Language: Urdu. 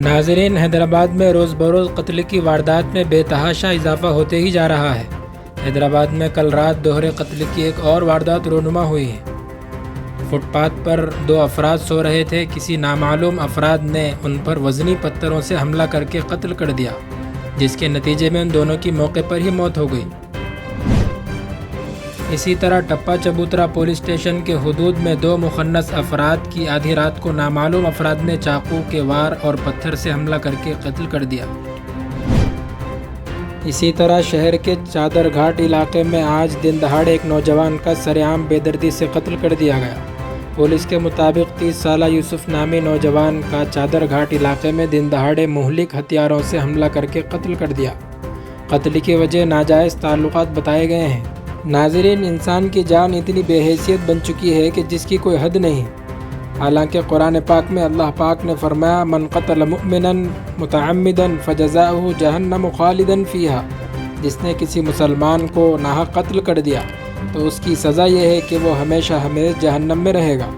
ناظرین، حیدرآباد میں روز بروز قتل کی واردات میں بے تحاشا اضافہ ہوتے ہی جا رہا ہے۔ حیدرآباد میں کل رات دوہرے قتل کی ایک اور واردات رونما ہوئی ہے۔ فٹ پاتھ پر دو افراد سو رہے تھے، کسی نامعلوم افراد نے ان پر وزنی پتھروں سے حملہ کر کے قتل کر دیا، جس کے نتیجے میں ان دونوں کی موقع پر ہی موت ہو گئی۔ اسی طرح ٹپا چبوترا پولیس اسٹیشن کے حدود میں دو مخنث افراد کی آدھی رات کو نامعلوم افراد نے چاقو کے وار اور پتھر سے حملہ کر کے قتل کر دیا۔ اسی طرح شہر کے چادر گھاٹ علاقے میں آج دن دہاڑے ایک نوجوان کا سرعام بے دردی سے قتل کر دیا گیا۔ پولیس کے مطابق 30 سالہ یوسف نامی نوجوان کا چادر گھاٹ علاقے میں دن دہاڑے مہلک ہتھیاروں سے حملہ کر کے قتل کر دیا۔ قتل کی وجہ ناجائز تعلقات بتائے گئے ہیں۔ ناظرین، انسان کی جان اتنی بے حیثیت بن چکی ہے کہ جس کی کوئی حد نہیں۔ حالانکہ قرآن پاک میں اللہ پاک نے فرمایا، من قتل مؤمنا متعمدا فجزاؤہ جہنم خالدا فیہا، جس نے کسی مسلمان کو ناحق قتل کر دیا تو اس کی سزا یہ ہے کہ وہ ہمیشہ ہمیشہ جہنم میں رہے گا۔